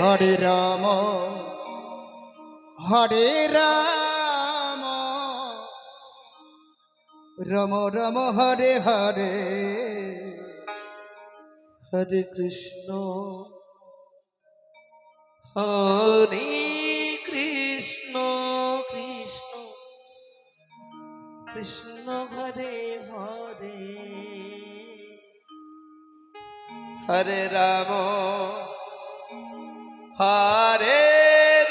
হরে রাম হরে রাম রাম রাম হরে হরে হরে কৃষ্ণ হরে কৃষ্ণ কৃষ্ণ কৃষ্ণ হরে হরে হরে রাম হরে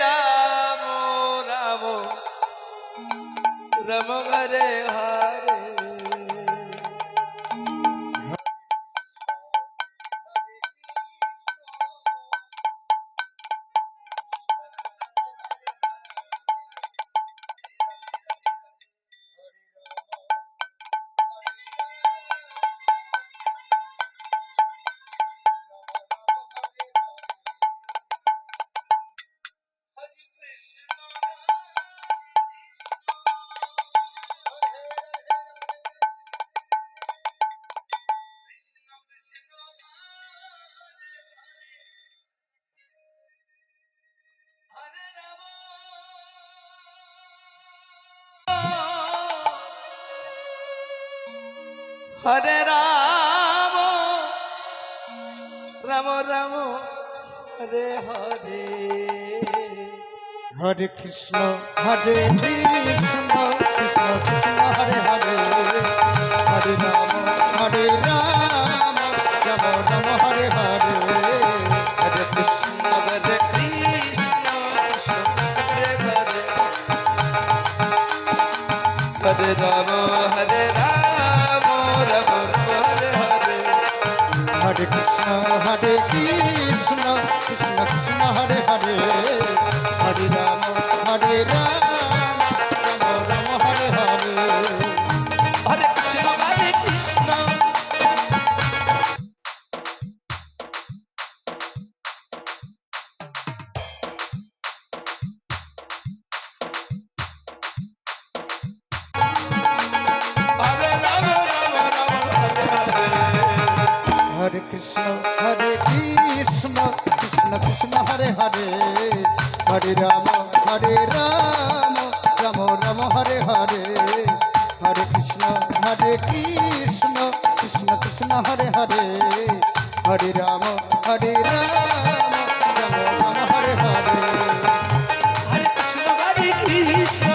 রাম রাম রাম হরে হরে হরে রাম রাম রাম হরে হরে হরে কৃষ্ণ হরে কৃষ্ণ কৃষ্ণ কৃষ্ণ হরে হরে হরে রাম হরে রাম রাম রাম হরে হরে হরে কৃষ্ণ হরে কৃষ্ণ হরে হরে হরে রাম হরে রাম রাম হরে হরে হরে কৃষ্ণ হরে কৃষ্ণ কৃষ্ণ কৃষ্ণ হরে হরে হরে রাম হরে রাম রাম রাম হরে হরে হরে কৃষ্ণ হরে কৃষ্ণ হরে রাম রাম রাম হরে হরে হরে কৃষ্ণ হরে কৃষ্ণ কৃষ্ণ কৃষ্ণ হরে হরে হরে রাম হরে রাম রাম রাম হরে হরে হরে কৃষ্ণ হরে কৃষ্ণ কৃষ্ণ কৃষ্ণ হরে হরে হরে রাম হরে রাম রাম রাম হরে হরে হরে কৃষ্ণ হরে কৃষ্ণ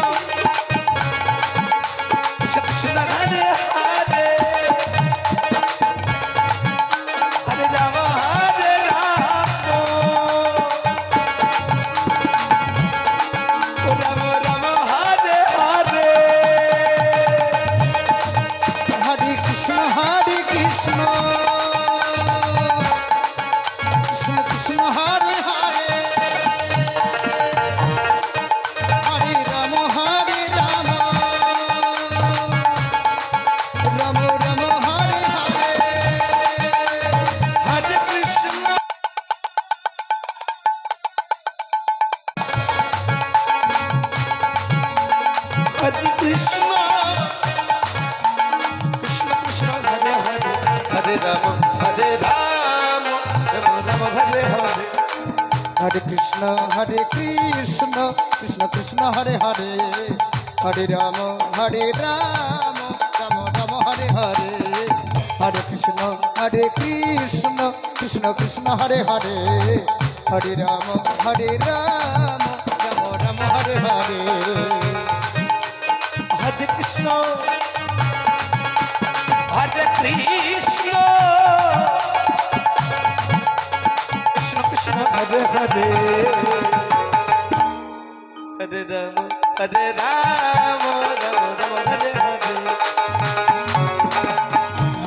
কৃষ্ণ কৃষ্ণ হরে হরে হরে রাম রাম রাম হরে হরে হরে কৃষ্ণ হরে কৃষ্ণ কৃষ্ণ কৃষ্ণ হরে হরে হরে রাম রাম রাম হরে হরে হরে কৃষ্ণ হরে কৃষ্ণ কৃষ্ণ কৃষ্ণ হরে হরে হরে রাম রাম রাম হরে হরে হরে কৃষ্ণ হরে কৃষ্ণ কৃষ্ণ কৃষ্ণ হরে হরে হরে রাম রাম রাম হরে হরে হরে কৃষ্ণ হরে কৃষ্ণ কৃষ্ণ কৃষ্ণ হরে হরে হরে রাম রাম রাম হরে হরে হরে কৃষ্ণ হরে কৃষ্ণ কৃষ্ণ কৃষ্ণ হরে হরে হরে রাম রাম রাম হরে হরে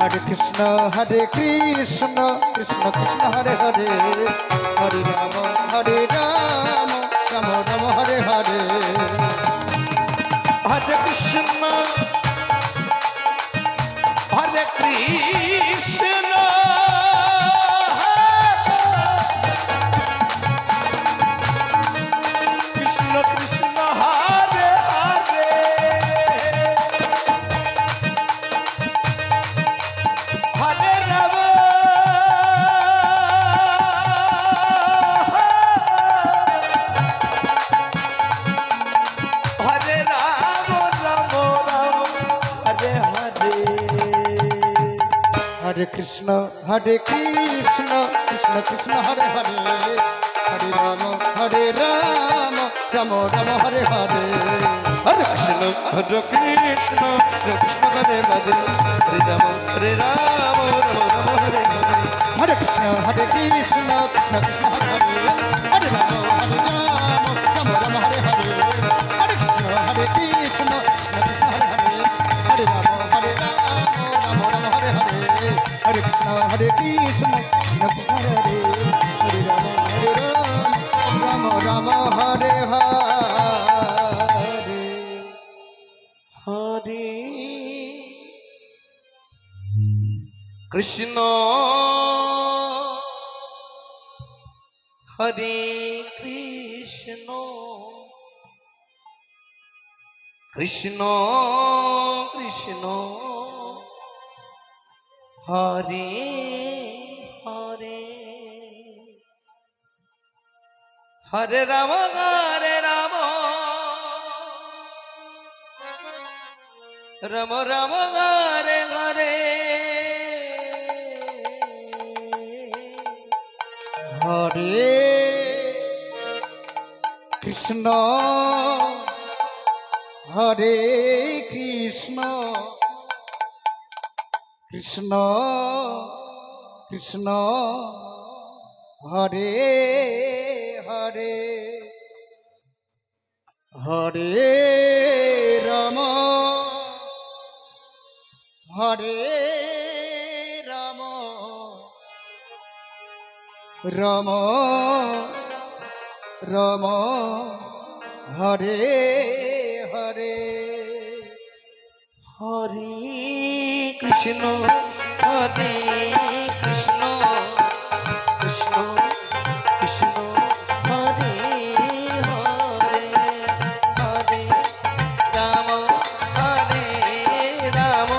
হরে কৃষ্ণ হরে কৃষ্ণ কৃষ্ণ কৃষ্ণ হরে হরে হরে রাম রাম রাম হরে হরে হরে কৃষ্ণ হরে কৃষ্ণ কৃষ্ণ কৃষ্ণ হরে হরে হরে রাম কৃষ্ণ কৃষ্ণ কৃষ্ণ হরে হরে হরে রাম রাম রাম হরে হরে হরে কৃষ্ণ কৃষ্ণ কৃষ্ণ হরে হরে হরে রাম হরে রাম রাম রাম হরে হরে হরে কৃষ্ণ কৃষ্ণ কৃষ্ণ হরে হরে হরে রাম রাম হরে হরে হরে কৃষ্ণ কৃষ্ণ কৃষ্ণ হরে হরে হরে রাম রাম হরে হরে হরে কৃষ্ণ কৃষ্ণ কৃষ্ণ হরে হরে হরে রাম রাম হরে হরে হরে কৃষ্ণ হরে কৃষ্ণ কৃষ্ণ কৃষ্ণ হরে হরে হরে রাম রাম রাম হরে হরে হরে কৃষ্ণ হরে কৃষ্ণ কৃষ্ণ কৃষ্ণ হরে হরে হরে রাম হরে রাম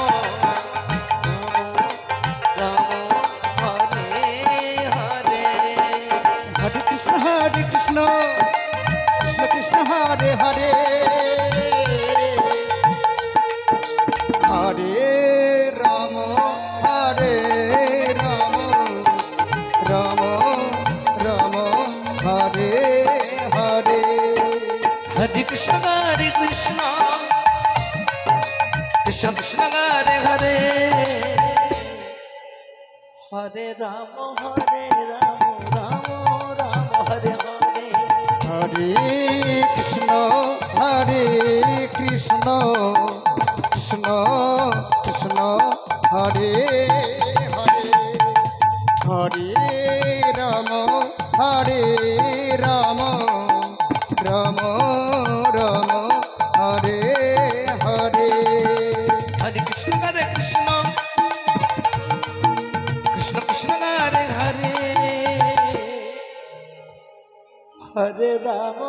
রাম রাম হরে হরে হরে কৃষ্ণ হরে কৃষ্ণ কৃষ্ণ কৃষ্ণ হরে হরে হরে রাম হরে রাম রাম হরে হরে হরে কৃষ্ণ কৃষ্ণ কৃষ্ণ হরে হরে হরে রাম রাম রাম হরে হরে হরে কৃষ্ণ কৃষ্ণ কৃষ্ণ কৃষ্ণ হরে হরে হরে রাম রাম রাম হরে হরে হরে কৃষ্ণ কৃষ্ণ কৃষ্ণ কৃষ্ণ হরে হরে হরে রাম রাম রাম হরে হরে হরে কৃষ্ণ কৃষ্ণ কৃষ্ণ কৃষ্ণ হরে হরে হরে রাম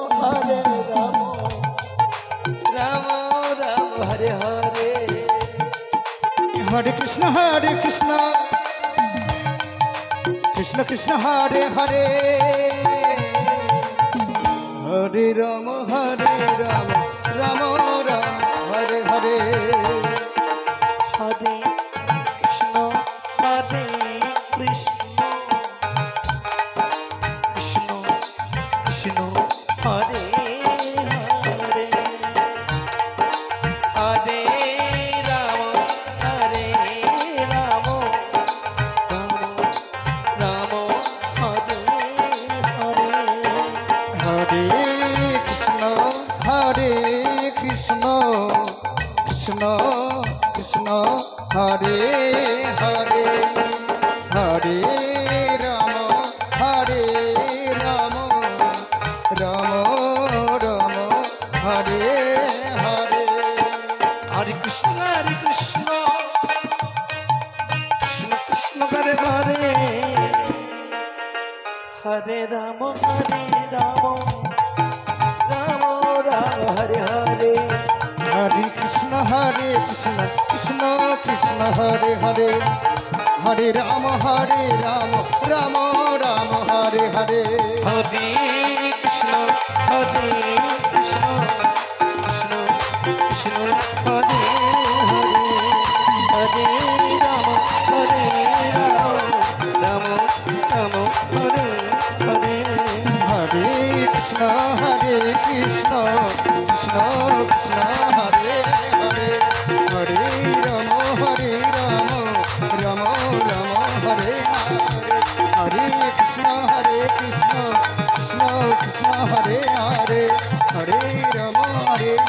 রাম রাম হরে হরে হরে কৃষ্ণ কৃষ্ণ কৃষ্ণ কৃষ্ণ হরে হরে হরে রাম রাম রাম হরে হরে হরে কৃষ্ণ কৃষ্ণ কৃষ্ণ কৃষ্ণ হরে হরে হরে রাম রাম রাম হরে হরে হরে কৃষ্ণ কৃষ্ণ কৃষ্ণ কৃষ্ণ হরে হরে হরে রাম রাম রাম হরে হরে হরে কৃষ্ণ কৃষ্ণ কৃষ্ণ হরে হরে হরে রাম রাম হরে হরে হরে কৃষ্ণ কৃষ্ণ কৃষ্ণ হরে হরে হরে রাম রাম হরে হরে হরে কৃষ্ণ কৃষ্ণ কৃষ্ণ কৃষ্ণ হরে হরে হরে রাম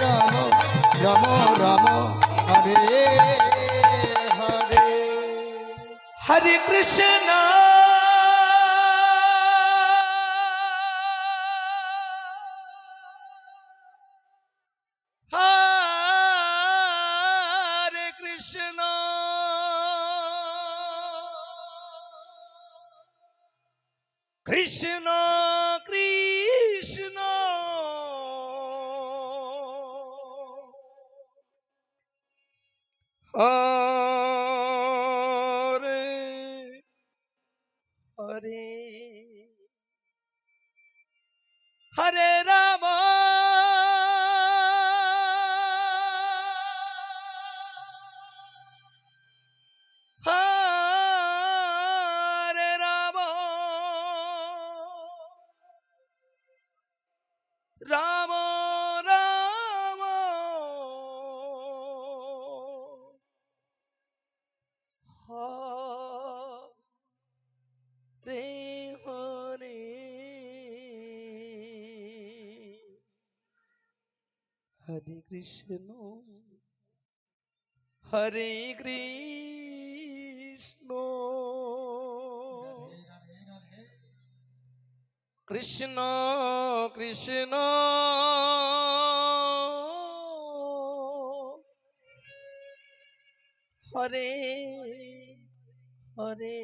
রাম রাম রাম হরে হরে। হরে কৃষ্ণ হরে কৃষ্ণ কৃষ্ণ কৃষ্ণ হরে হরে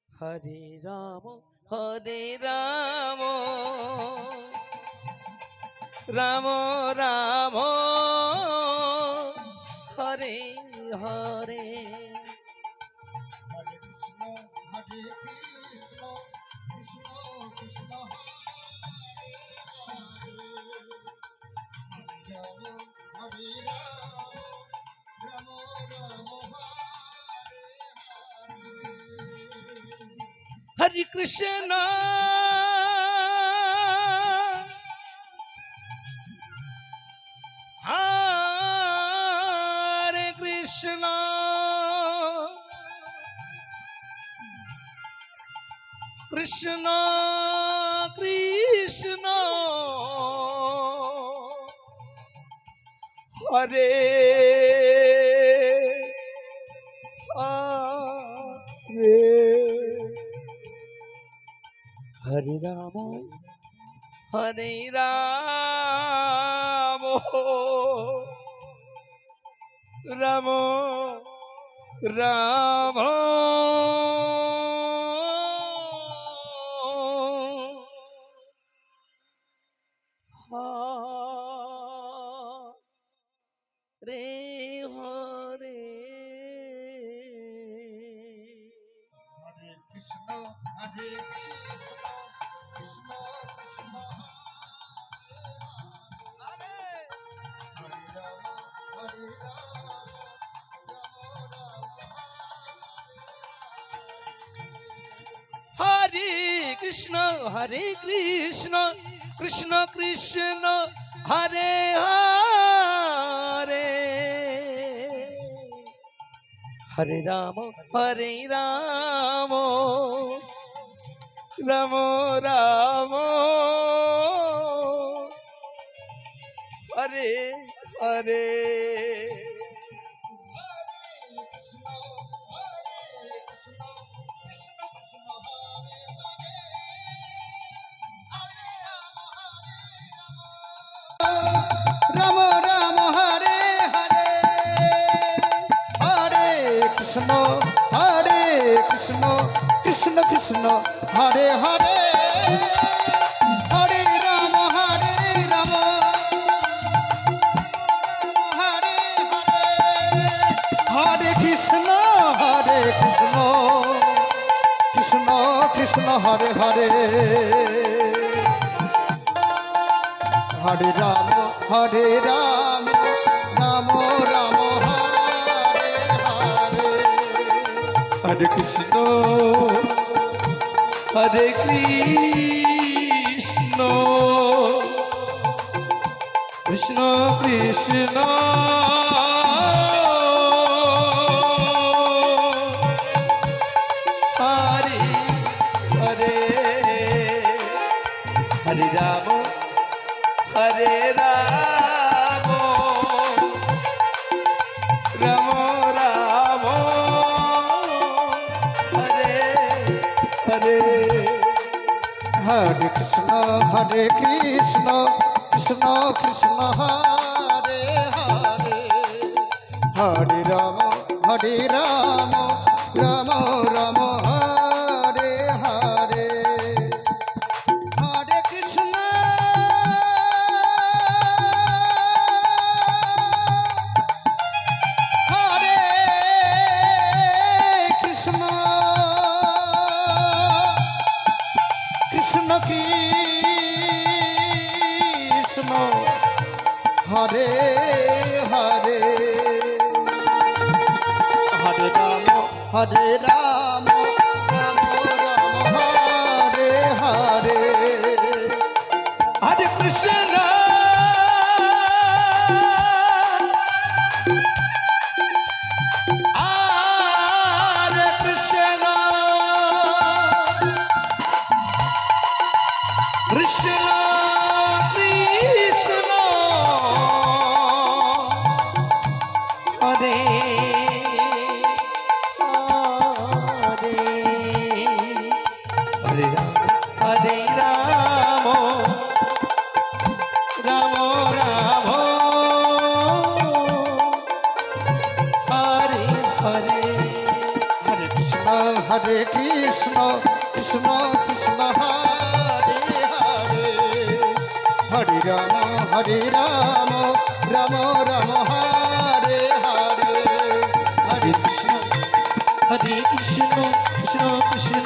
হরে রাম হরে রাম রাম রাম হরে হরে হরে কৃষ্ণ হরে কৃষ্ণ কৃষ্ণ কৃষ্ণ হরে হরে হরে রাম রাম রাম হরে হরে হরে কৃষ্ণ হরে কৃষ্ণ কৃষ্ণ কৃষ্ণ হরে রাম রাম রাম হরে কৃষ্ণ হরে কৃষ্ণ কৃষ্ণ কৃষ্ণ হরে হরে হরে রাম হরে রাম রাম রাম হরে হরে হরে কৃষ্ণ হরে কৃষ্ণ কৃষ্ণ কৃষ্ণ হরে রাম হরে রাম হরে কৃষ্ণ হরে কৃষ্ণ কৃষ্ণ কৃষ্ণ হরে হরে হরে রাম রাম রাম হরে হরে রাম রাম হরে হরে হরে কৃষ্ণ কৃষ্ণ কৃষ্ণ হরে হরে হরে রাম হরে হরে হরে কৃষ্ণ কৃষ্ণ কৃষ্ণ হরে হরে হরে রাম রাম রাম হরে হরে হরে কৃষ্ণ হরে কৃষ্ণ কৃষ্ণ কৃষ্ণ হরে হরে হরে রাম হরে কৃষ্ণ কৃষ্ণ কৃষ্ণ হরে হরে হরে রাম রাম রাম হরে হরে হরে কৃষ্ণ হরে কৃষ্ণ কৃষ্ণ কৃষ্ণ হরে হরে হরে রাম রাম রাম হরে হরে হরে কৃষ্ণ হরে কৃষ্ণ কৃষ্ণ কৃষ্ণ হরে হরে হরে রাম রাম রাম হরে হরে হরে কৃষ্ণ কৃষ্ণ কৃষ্ণ হরে হরে হরে রাম রাম রাম হরে হরে হরে কৃষ্ণ হরে কৃষ্ণ কৃষ্ণ কৃষ্ণ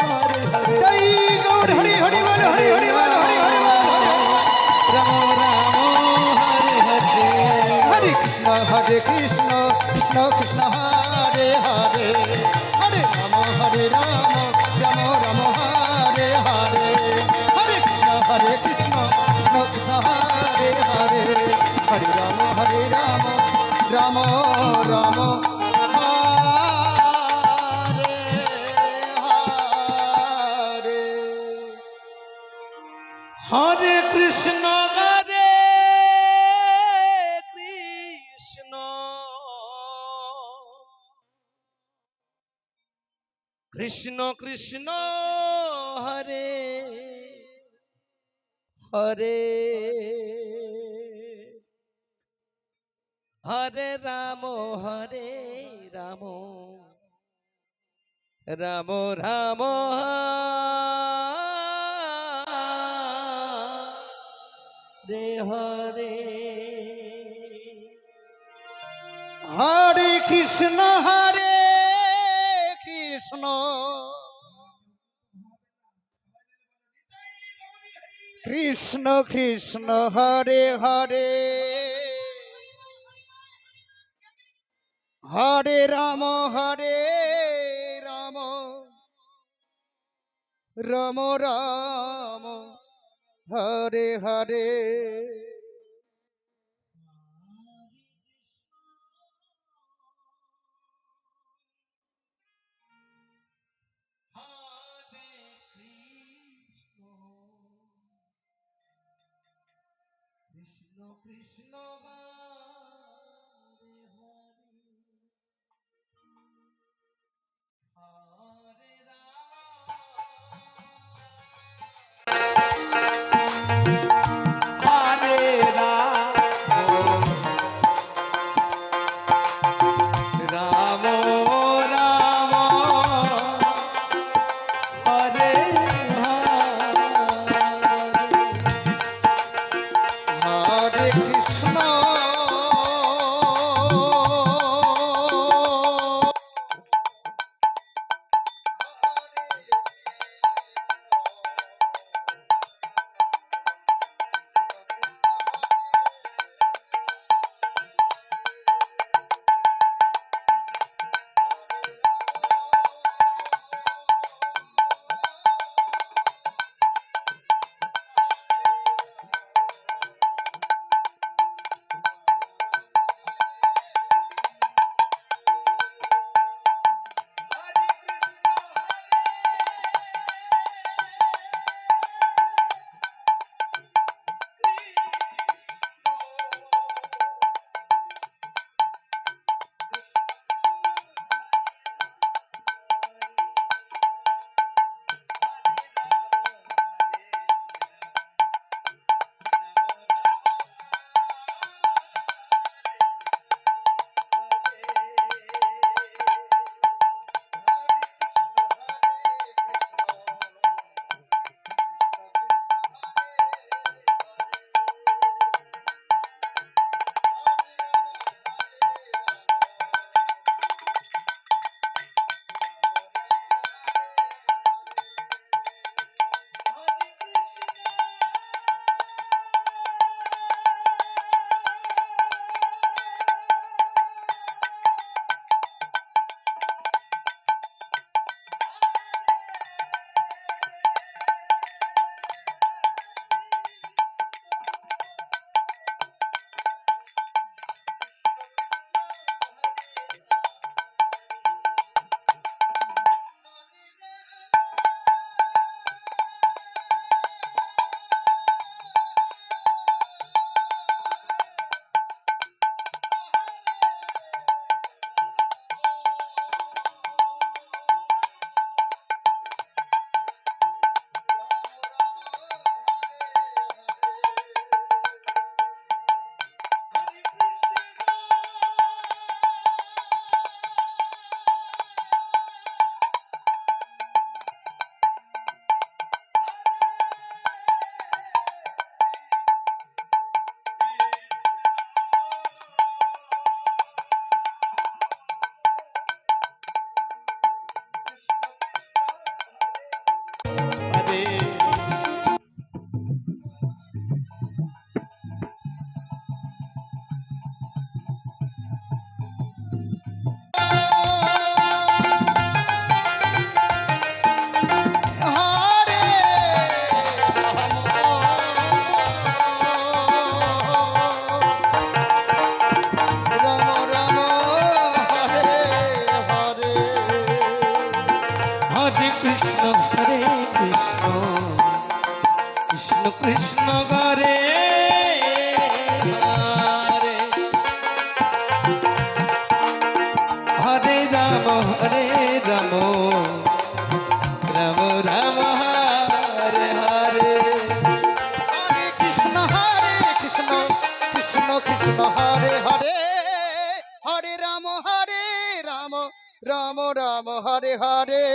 হরে হরে জয় গৌর হরি হরি বল হরি হরি বল হরি হরি বল রাম রাম হরে হরে হরে কৃষ্ণ কৃষ্ণ কৃষ্ণ হরে হরে হরে রাম রাম রাম হরে হরে হরে কৃষ্ণ কৃষ্ণ কৃষ্ণ হরে হরে হরে রাম রাম রাম হরে হরে হরে কৃষ্ণ হরে কৃষ্ণ কৃষ্ণ কৃষ্ণ হরে হরে হরে রাম রাম রাম রে হরে হরে কৃষ্ণ কৃষ্ণ কৃষ্ণ কৃষ্ণ হরে হরে হরে রাম রাম রাম রাম হরে হরে কৃষ্ণ কৃষ্ণ হরে রাম রাম হরে হরে কৃষ্ণ কৃষ্ণ কৃষ্ণ কৃষ্ণ হরে হরে হরে রাম রাম রাম হরে হরে হরে কৃষ্ণ কৃষ্ণ কৃষ্ণ হরে হরে হরে রাম রাম রাম হরে হরে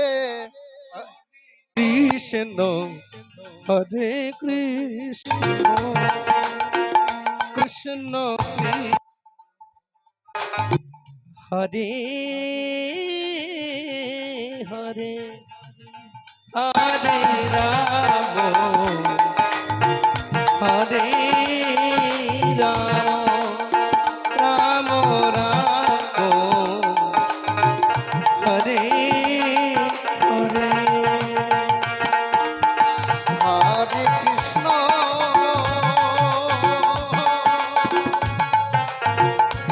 কৃষ্ণ হরে কৃষ্ণ কৃষ্ণ হরে হরে হরে রাম হরে রাম রাম রাম হরে হরে হরে কৃষ্ণ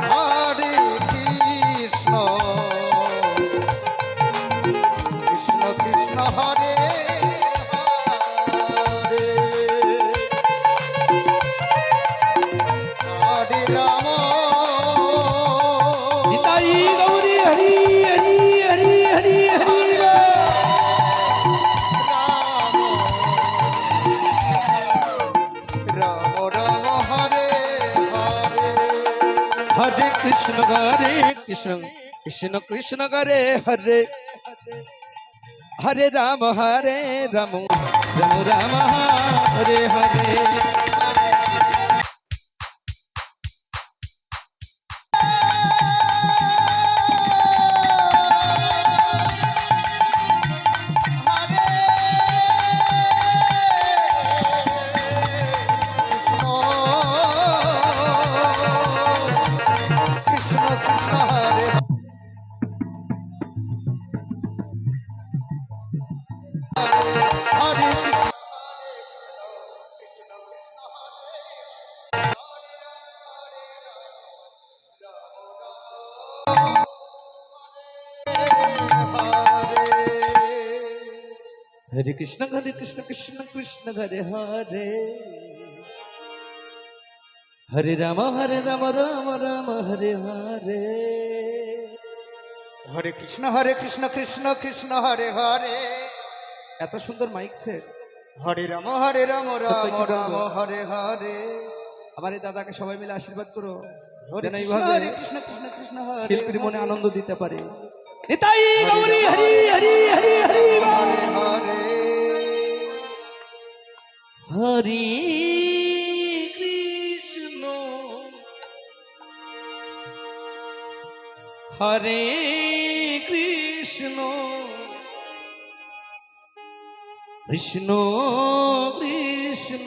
হরে কৃষ্ণ কৃষ্ণ কৃষ্ণ হরে হরে হরে রাম নিতাই গৌরী হরি হরি হরি হরি হরি রাম রাম হরে হরে হরে কৃষ্ণ কৃষ্ণ কৃষ্ণ কৃষ্ণ হরে হরে হরে রাম রাম রাম হরে হরে কৃষ্ণ কৃষ্ণ হরে হরে কৃষ্ণ হরে কৃষ্ণ কৃষ্ণ কৃষ্ণ হরে হরে হরে রাম রাম রাম হরে হরে হরে কৃষ্ণ কৃষ্ণ কৃষ্ণ হরে হরে এত সুন্দর মাইক সেট হরে রাম রাম রাম হরে হরে আমার এই দাদাকে সবাই মিলে আশীর্বাদ করো হরে যেন কৃষ্ণ এইভাবে কৃষ্ণ হরে শিল্পীর মনে আনন্দ দিতে পারে নিতাই গৌরী হরি হরি হরি হরি হরে হরে হরি কৃষ্ণ হরে কৃষ্ণ কৃষ্ণ কৃষ্ণ